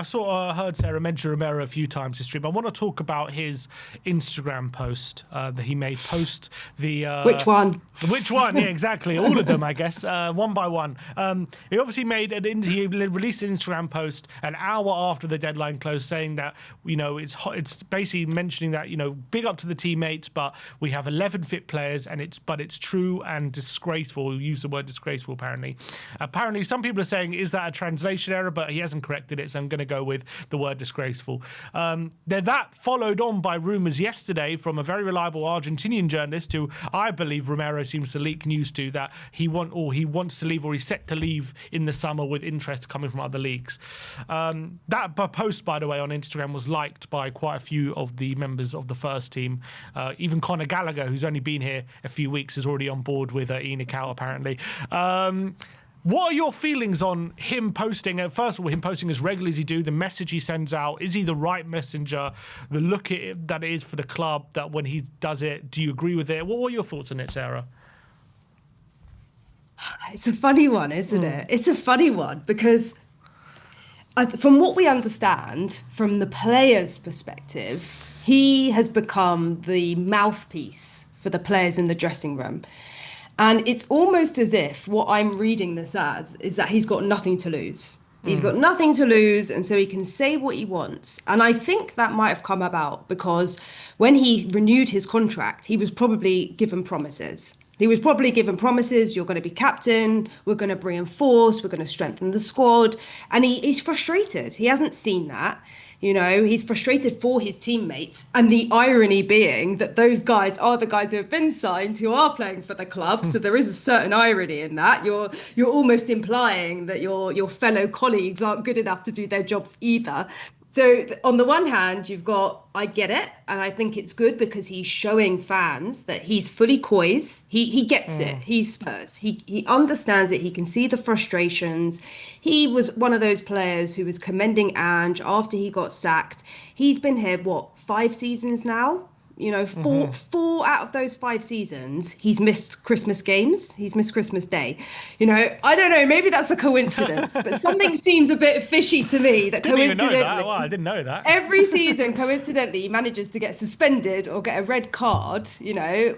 heard Sarah mention Romero a few times this stream. I want to talk about his Instagram post that he made post the... Which one? Which one? Yeah, exactly. All of them, I guess, one by one. He obviously he released an Instagram post an hour after the deadline closed saying that, it's basically mentioning that, big up to the teammates, but we have 11 fit players and it's true and disgraceful. We use the word disgraceful, apparently. Apparently, some people are saying, is that a translation error? But he hasn't corrected it, so I'm going to go with the word disgraceful. That followed on by rumours yesterday from a very reliable Argentinian journalist who I believe Romero seems to leak news to, that he wants to leave, or he's set to leave in the summer with interest coming from other leagues. That post, by the way, on Instagram was liked by quite a few of the members of the first team. Even Conor Gallagher, who's only been here a few weeks, is already on board with Ian Cow, apparently. What are your feelings on him posting? First of all, him posting as regularly as he do, the message he sends out. Is he the right messenger? The look that it is for the club, that when he does it, do you agree with it? What are your thoughts on it, Sarah? It's a funny one, isn't it? It's a funny one because from what we understand, from the player's perspective, he has become the mouthpiece for the players in the dressing room. And it's almost as if what I'm reading this as is that he's got nothing to lose. He's got nothing to lose, and so he can say what he wants. And I think that might have come about because when he renewed his contract, he was probably given promises. You're going to be captain, we're going to reinforce, we're going to strengthen the squad. And he's frustrated. He hasn't seen that. He's frustrated for his teammates. And the irony being that those guys are the guys who have been signed, who are playing for the club. So there is a certain irony in that. You're almost implying that your fellow colleagues aren't good enough to do their jobs either. So on the one hand, you've got, I get it, and I think it's good because he's showing fans that he's fully COYS. He gets it. He's Spurs. He understands it. He can see the frustrations. He was one of those players who was commending Ange after he got sacked. He's been here, 5 seasons now? Four out of those 5 seasons, he's missed Christmas games. He's missed Christmas Day. I don't know. Maybe that's a coincidence, but something seems a bit fishy to me. That coincidentally, I didn't know that. Every season, coincidentally, he manages to get suspended or get a red card,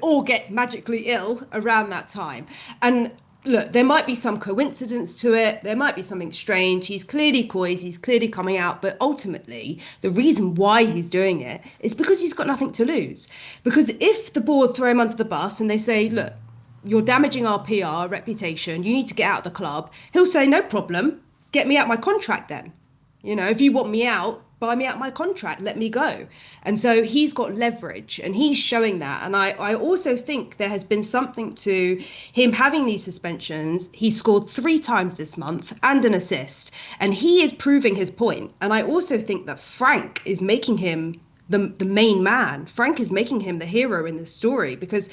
or get magically ill around that time. And look, there might be some coincidence to it. There might be something strange. He's clearly COYS. He's clearly coming out. But ultimately, the reason why he's doing it is because he's got nothing to lose. Because if the board throw him under the bus and they say, look, you're damaging our PR, reputation, you need to get out of the club, he'll say, no problem. Get me out my contract then. If you want me out, buy me out my contract, let me go. And so he's got leverage and he's showing that. And I also think there has been something to him having these suspensions. He scored 3 times this month and an assist, and he is proving his point. And I also think that Frank is making him the main man. Frank is making him the hero in this story because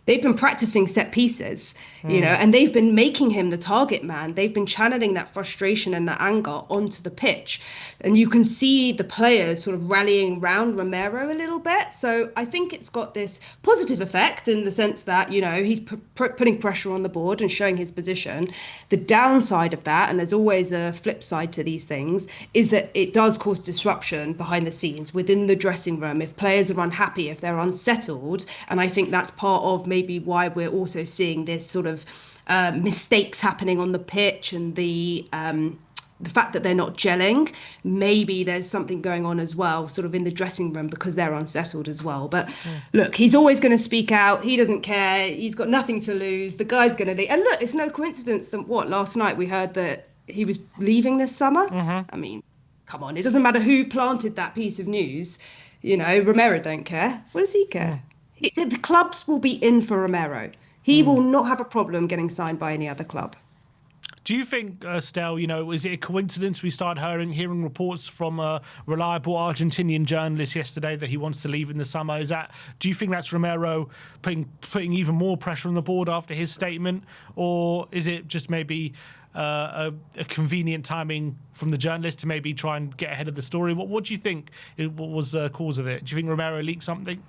they've been practicing set pieces, and they've been making him the target man. They've been channeling that frustration and that anger onto the pitch. And you can see the players sort of rallying around Romero a little bit. So I think it's got this positive effect in the sense that, he's putting pressure on the board and showing his position. The downside of that, and there's always a flip side to these things, is that it does cause disruption behind the scenes within the dressing room if players are unhappy, if they're unsettled. And I think that's part of maybe why we're also seeing this sort of mistakes happening on the pitch and the fact that they're not gelling. Maybe there's something going on as well, sort of in the dressing room because they're unsettled as well. But look, he's always going to speak out. He doesn't care. He's got nothing to lose. The guy's going to leave. And look, it's no coincidence that last night we heard that he was leaving this summer. I mean, come on, it doesn't matter who planted that piece of news. Romero don't care. What does he care? The clubs will be in for Romero. He will not have a problem getting signed by any other club. Do you think, Stel, is it a coincidence we start hearing reports from a reliable Argentinian journalist yesterday that he wants to leave in the summer? Do you think that's Romero putting even more pressure on the board after his statement? Or is it just maybe a convenient timing from the journalist to maybe try and get ahead of the story? What do you think was the cause of it? Do you think Romero leaked something?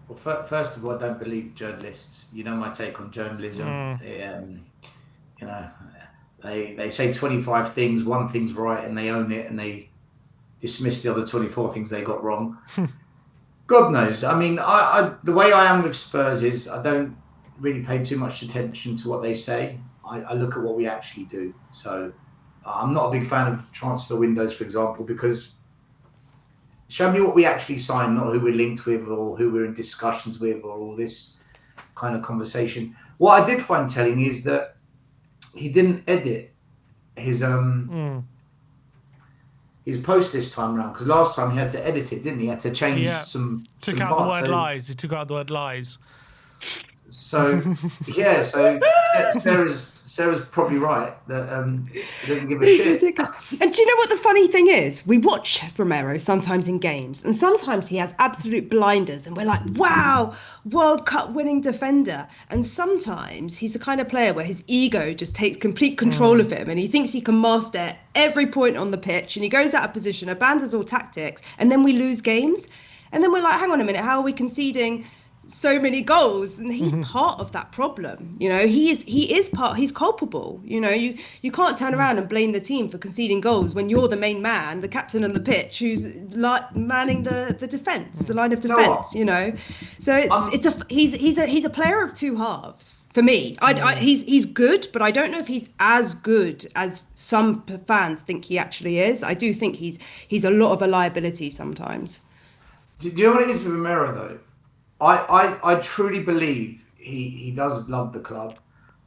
Well, first of all, I don't believe journalists. My take on journalism. They say 25 things, one thing's right, and they own it, and they dismiss the other 24 things they got wrong. God knows. I mean, I the way I am with Spurs is I don't really pay too much attention to what they say. I look at what we actually do. So I'm not a big fan of transfer windows, for example, because show me what we actually sign, not who we're linked with or who we're in discussions with or all this kind of conversation. What I did find telling is that he didn't edit his post this time around, because last time he had to edit it, didn't he? He had to change some Took some out the parts. word lies. He took out the word lies. So yeah, so Sarah's probably right that he doesn't give a It's shit. ridiculous. And do you know what the funny thing is? We watch Romero sometimes in games, and sometimes he has absolute blinders, and we're like, wow, World Cup winning defender. And sometimes he's the kind of player where his ego just takes complete control of him, and he thinks he can master every point on the pitch, and he goes out of position, abandons all tactics, and then we lose games. And then we're like, hang on a minute, how are we conceding so many goals? And he's part of that problem. You know, he is part, he's culpable. You know, you can't turn around and blame the team for conceding goals when you're the main man, the captain on the pitch, who's like manning the defense, the line of defense. You know, so he's a player of two halves for me. He's good, but I don't know if he's as good as some fans think he actually is. I do think he's a lot of a liability sometimes. Do you know what it is with Romero though? I truly believe he does love the club,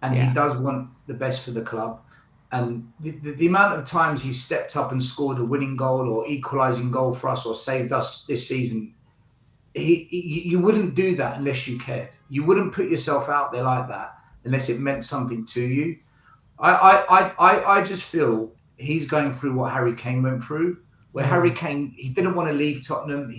and he does want the best for the club. And the amount of times he's stepped up and scored a winning goal or equalising goal for us or saved us this season, you wouldn't do that unless you cared. You wouldn't put yourself out there like that unless it meant something to you. I just feel he's going through what Harry Kane went through, where Harry Kane, he didn't want to leave Tottenham.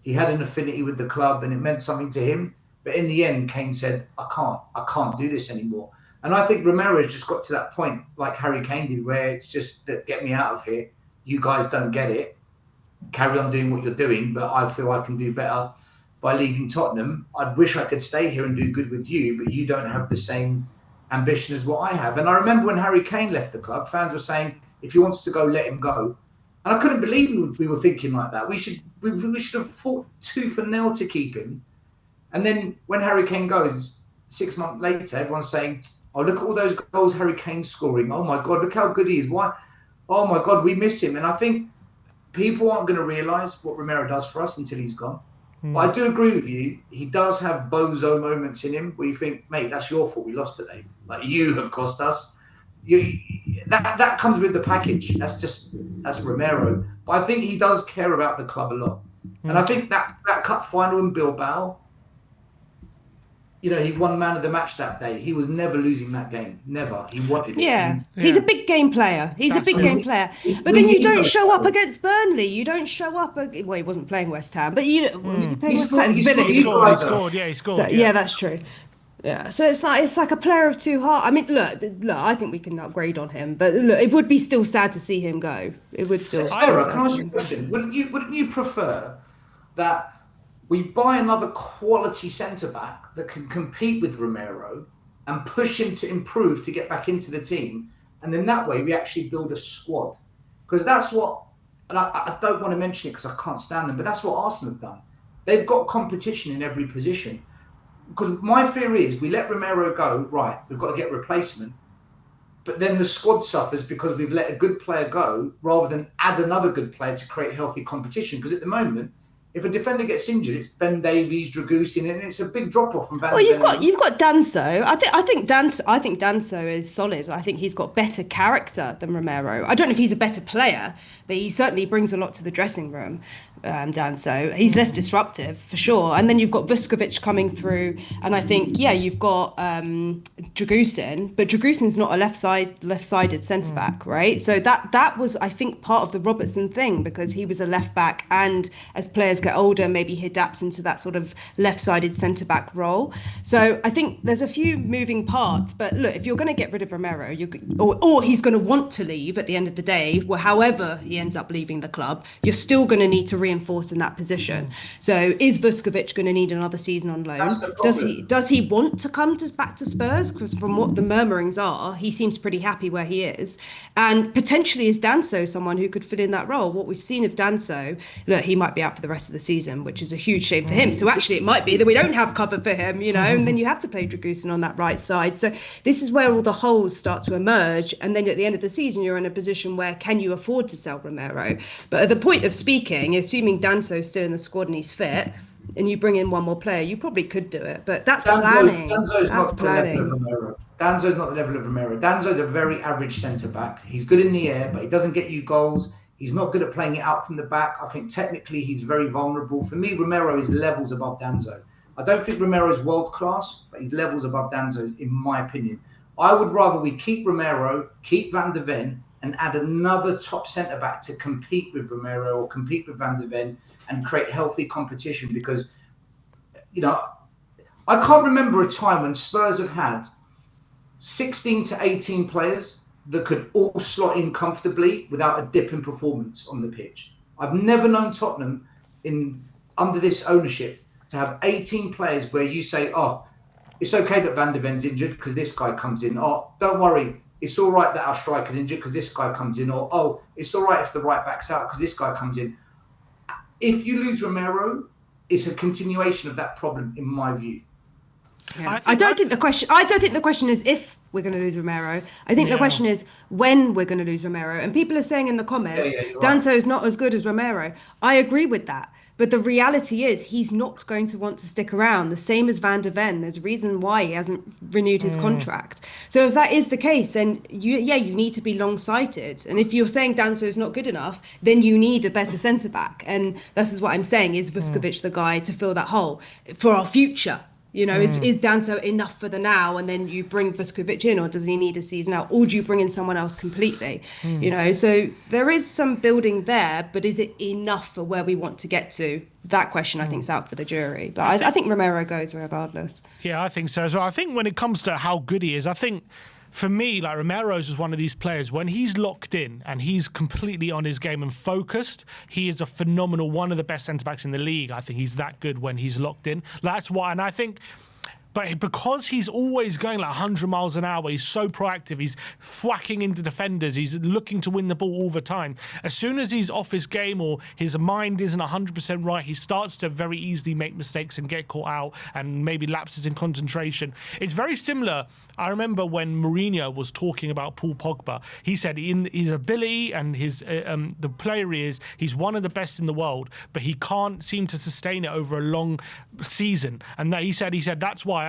He had an affinity with the club and it meant something to him. But in the end, Kane said, I can't do this anymore. And I think Romero has just got to that point, like Harry Kane did, where it's just that, get me out of here. You guys don't get it. Carry on doing what you're doing, but I feel I can do better by leaving Tottenham. I wish I could stay here and do good with you, but you don't have the same ambition as what I have. And I remember when Harry Kane left the club, fans were saying, if he wants to go, let him go. And I couldn't believe we were thinking like that. We should have fought tooth and nail to keep him. And then when Harry Kane goes, 6 months later, everyone's saying, oh, look at all those goals Harry Kane's scoring. Oh, my God, look how good he is. Why? Oh, my God, we miss him. And I think people aren't going to realise what Romero does for us until he's gone. But I do agree with you. He does have bozo moments in him where you think, mate, that's your fault we lost today. Like, you have cost us. That comes with the package. That's Romero. But I think he does care about the club a lot. And I think that cup final in Bilbao, you know, he won man of the match that day. He was never losing that game. Never. He wanted it. Yeah. He's a big game player. He's a big game player. But then you don't show up against Burnley. You don't show up. Well, he wasn't playing West Ham, but was he playing West Ham? He scored. He scored. So, yeah, that's true. Yeah, so it's like a player of two halves. I mean, look, I think we can upgrade on him, but look, it would be still sad to see him go. It would still. Sarah, can I ask you a question? Wouldn't you prefer that we buy another quality centre back that can compete with Romero and push him to improve to get back into the team, and then that way we actually build a squad? Because that's what, and I don't want to mention it because I can't stand them, but that's what Arsenal have done. They've got competition in every position. Because my fear is we let Romero go, right, we've got to get a replacement. But then the squad suffers because we've let a good player go rather than add another good player to create healthy competition. Because at the moment, if a defender gets injured, it's Ben Davies, Dragusin, and it's a big drop off from Van. Well, you've got Danso. I think Danso is solid. I think he's got better character than Romero. I don't know if he's a better player, but he certainly brings a lot to the dressing room. Danso, he's less disruptive for sure. And then you've got Vuskovic coming through, and I think you've got Dragusin, but Dragusin's not a left-sided centre back, right? So that was, I think, part of the Robertson thing, because he was a left back, and as players get older, maybe he adapts into that sort of left-sided centre back role. So I think there's a few moving parts. But look, if you're going to get rid of Romero, or he's going to want to leave at the end of the day, however he ends up leaving the club, you're still going to need to reinforced in that position. So is Vuskovic going to need another season on loan? That's the problem. Does he want to come back to Spurs? Because from what the murmurings are, he seems pretty happy where he is. And potentially is Danso someone who could fill in that role? What we've seen of Danso, look, he might be out for the rest of the season, which is a huge shame for him. So actually it might be that we don't have cover for him, and then you have to play Dragusin on that right side. So this is where all the holes start to emerge. And then at the end of the season, you're in a position where can you afford to sell Romero? But at the point of speaking, assuming Danso's still in the squad and he's fit, and you bring in one more player, you probably could do it. But that's planning. Danzo's not the level of Romero. Danzo's not the level of Romero. Danzo's a very average centre-back. He's good in the air, but he doesn't get you goals. He's not good at playing it out from the back. I think technically he's very vulnerable. For me, Romero is levels above Danzo. I don't think Romero is world-class, but he's levels above Danzo, in my opinion. I would rather we keep Romero, keep Van de Ven, and add another top centre-back to compete with Romero or compete with Van de Ven and create healthy competition because, I can't remember a time when Spurs have had 16 to 18 players that could all slot in comfortably without a dip in performance on the pitch. I've never known Tottenham under this ownership to have 18 players where you say, oh, it's okay that Van de Ven's injured because this guy comes in. Oh, don't worry. It's all right that our striker's injured because this guy comes in. Or, oh, it's all right if the right back's out because this guy comes in. If you lose Romero, it's a continuation of that problem, in my view. Yeah. I don't think the question is if we're going to lose Romero. I think the question is when we're going to lose Romero. And people are saying in the comments, Danso's not as good as Romero. I agree with that. But the reality is he's not going to want to stick around, the same as Van de Ven. There's a reason why he hasn't renewed his contract. So if that is the case, then you need to be long-sighted. And if you're saying Danso's not good enough, then you need a better centre-back. And this is what I'm saying, is Vuskovic the guy to fill that hole for our future? Is Danso enough for the now and then you bring Vuskovic in, or does he need a season out, or do you bring in someone else completely? So there is some building there, but is it enough for where we want to get to? That question I think is out for the jury, but I think Romero goes regardless. Yeah, I think so as well. I think when it comes to how good he is, I think for me, like Romero's is one of these players, when he's locked in and he's completely on his game and focused, he is a phenomenal, one of the best centre-backs in the league. I think he's that good when he's locked in. That's why, and I think, but because he's always going like 100 miles an hour, he's so proactive, he's whacking into defenders, he's looking to win the ball all the time. As soon as he's off his game or his mind isn't 100% right, he starts to very easily make mistakes and get caught out and maybe lapses in concentration. It's very similar. I remember when Mourinho was talking about Paul Pogba, he said his ability and his the player he is, he's one of the best in the world, but he can't seem to sustain it over a long season. And that he said that's why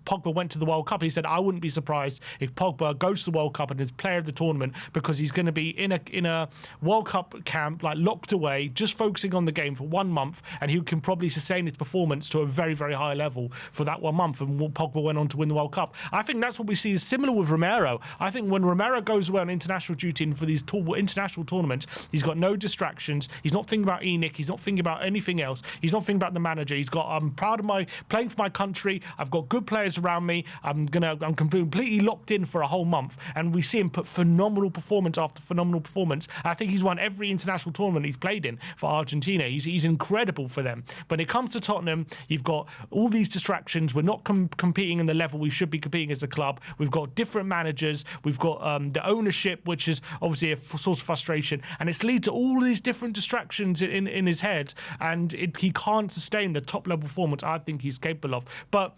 Pogba went to the World Cup. He said I wouldn't be surprised if Pogba goes to the World Cup and is player of the tournament, because he's going to be in a World Cup camp, like locked away, just focusing on the game for 1 month, and he can probably sustain his performance to a very, very high level for that 1 month. And Pogba went on to win the World Cup. I think that's what we see is similar with Romero. I think when Romero goes away on international duty and for these international tournaments, he's got no distractions. He's not thinking about ENIC. He's not thinking about anything else. He's not thinking about the manager. He's got, I'm proud of my playing for my country. I've got good players around me. I'm completely locked in for a whole month. And we see him put phenomenal performance after phenomenal performance. I think he's won every international tournament he's played in for Argentina. He's incredible for them. But when it comes to Tottenham, you've got all these distractions. We're not competing in the level we should be competing as a club. We've got different managers. We've got the ownership, which is obviously a source of frustration, and it's led to all these different distractions in his head, and he can't sustain the top level performance I think he's capable of. But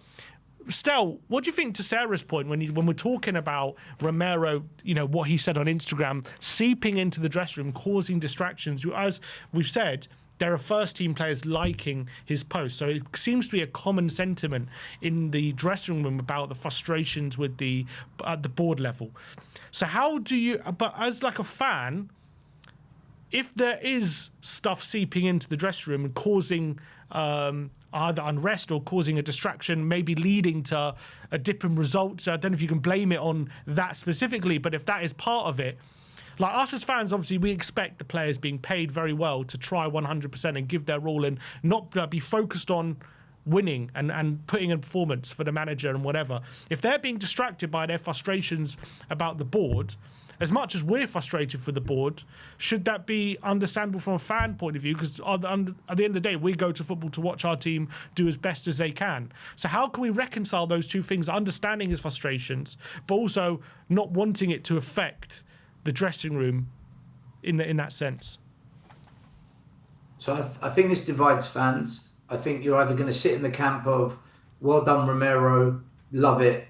Stel, what do you think to Sarah's point when we're talking about Romero, what he said on Instagram, seeping into the dressing room, causing distractions? As we've said, there are first-team players liking his post. So it seems to be a common sentiment in the dressing room about the frustrations with at the board level. So how do you, but as like a fan, if there is stuff seeping into the dressing room and causing either unrest or causing a distraction, maybe leading to a dip in results, I don't know if you can blame it on that specifically, but if that is part of it, like us as fans, obviously, we expect the players being paid very well to try 100% and give their all and not be focused on winning and putting in performance for the manager and whatever. If they're being distracted by their frustrations about the board, as much as we're frustrated for the board, should that be understandable from a fan point of view? Because at the end of the day, we go to football to watch our team do as best as they can. So how can we reconcile those two things, understanding his frustrations, but also not wanting it to affect the dressing room in that sense? So I think this divides fans. I think you're either going to sit in the camp of, well done, Romero, love it,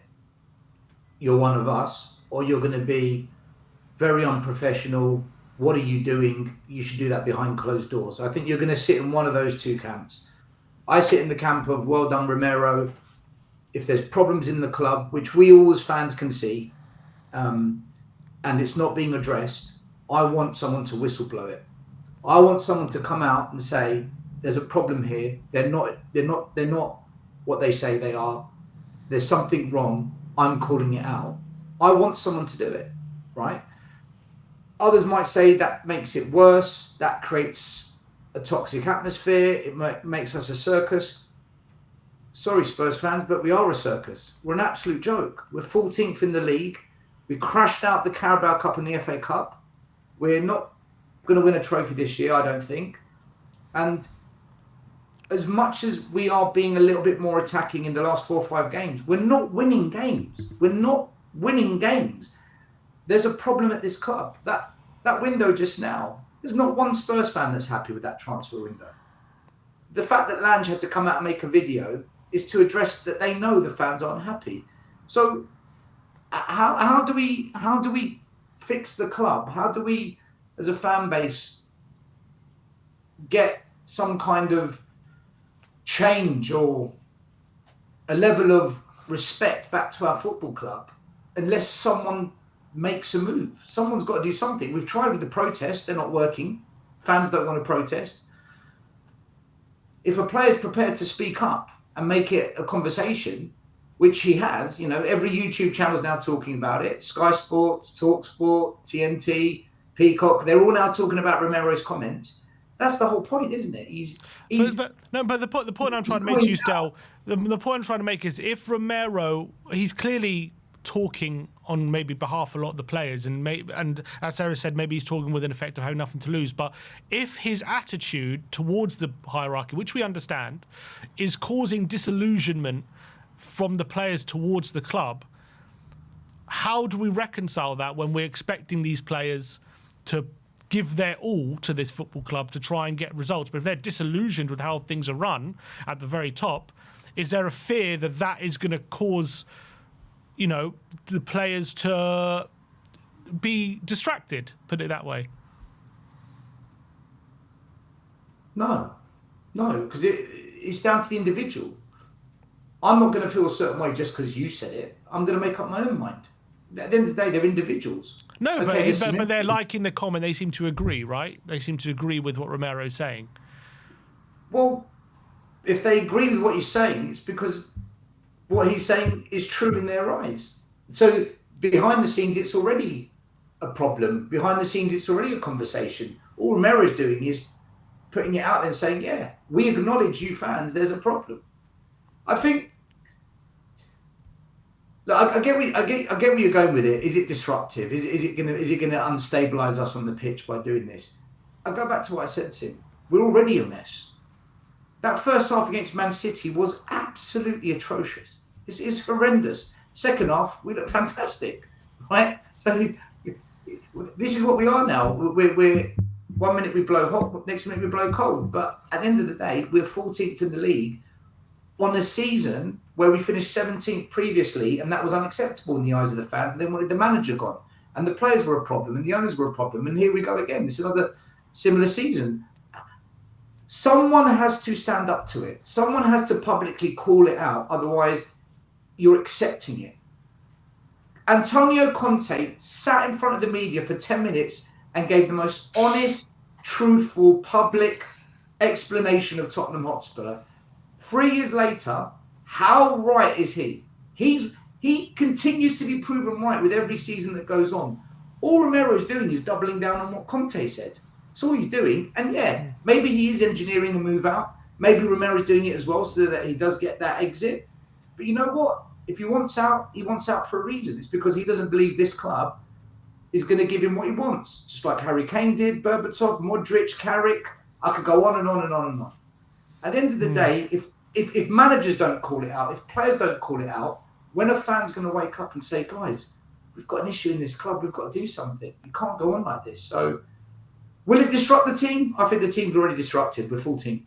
you're one of us, or you're going to be very unprofessional. What are you doing? You should do that behind closed doors. I think you're going to sit in one of those two camps. I sit in the camp of, well done, Romero. If there's problems in the club, which we all as fans can see, and it's not being addressed, I want someone to whistleblow it. I want someone to come out and say, there's a problem here. They're not what they say they are. There's something wrong. I'm calling it out. I want someone to do it, right? Others might say that makes it worse. That creates a toxic atmosphere. It makes us a circus. Sorry, Spurs fans, but we are a circus. We're an absolute joke. We're 14th in the league. We crashed out the Carabao Cup and the FA Cup. We're not going to win a trophy this year, I don't think. And as much as we are being a little bit more attacking in the last 4 or 5 games, we're not winning games. We're not winning games. There's a problem at this club. That window just now, there's not one Spurs fan that's happy with that transfer window. The fact that Lange had to come out and make a video is to address that they know the fans aren't happy. So how do we fix the club? How do we, as a fan base, get some kind of change or a level of respect back to our football club unless someone makes a move? Someone's got to do something. We've tried with the protests, they're not working. Fans don't want to protest. If a player's prepared to speak up and make it a conversation, which he has, every YouTube channel is now talking about it. Sky Sports, TalkSport, TNT, Peacock, they're all now talking about Romero's comments. That's the whole point, isn't it? But the point I'm trying to make to you, Stel, the point I'm trying to make is if Romero, he's clearly talking on maybe behalf of a lot of the players, and as Sarah said, maybe he's talking with an effect of having nothing to lose. But if his attitude towards the hierarchy, which we understand, is causing disillusionment from the players towards the club, how do we reconcile that when we're expecting these players to give their all to this football club to try and get results? But if they're disillusioned with how things are run at the very top, is there a fear that that is going to cause, the players to be distracted, put it that way? No, because it's down to the individual. I'm not going to feel a certain way just because you said it. I'm going to make up my own mind. At the end of the day, they're individuals. No, okay, but they're liking the comment. They seem to agree, right? They seem to agree with what Romero's saying. Well, if they agree with what he's saying, it's because what he's saying is true in their eyes. So behind the scenes, it's already a problem. Behind the scenes, it's already a conversation. All Romero's doing is putting it out there and saying, yeah, we acknowledge you fans, there's a problem. I think, look, I get where you're going with it. Is it disruptive? Is it going to unstabilize us on the pitch by doing this? I go back to what I said to him. We're already a mess. That first half against Man City was absolutely atrocious. It's horrendous. Second half, we look fantastic, right? So this is what we are now. We're 1 minute we blow hot, next minute we blow cold. But at the end of the day, we're 14th in the league on a season where we finished 17th previously, and that was unacceptable in the eyes of the fans. They wanted the manager gone, and the players were a problem, and the owners were a problem. And here we go again. It's another similar season. Someone has to stand up to it. Someone has to publicly call it out. Otherwise, you're accepting it. Antonio Conte sat in front of the media for 10 minutes and gave the most honest, truthful, public explanation of Tottenham Hotspur. 3 years later, how right is he? He continues to be proven right with every season that goes on. All Romero's doing is doubling down on what Conte said. That's all he's doing. And yeah, maybe he is engineering a move out. Maybe Romero's doing it as well so that he does get that exit. But you know what? If he wants out for a reason. It's because he doesn't believe this club is going to give him what he wants, just like Harry Kane did, Berbatov, Modric, Carrick. I could go on and on and on and on. At the end of the day, if managers don't call it out, if players don't call it out, when a fan's going to wake up and say, guys, we've got an issue in this club, we've got to do something. You can't go on like this. So will it disrupt the team? I think the team's already disrupted. We're full team.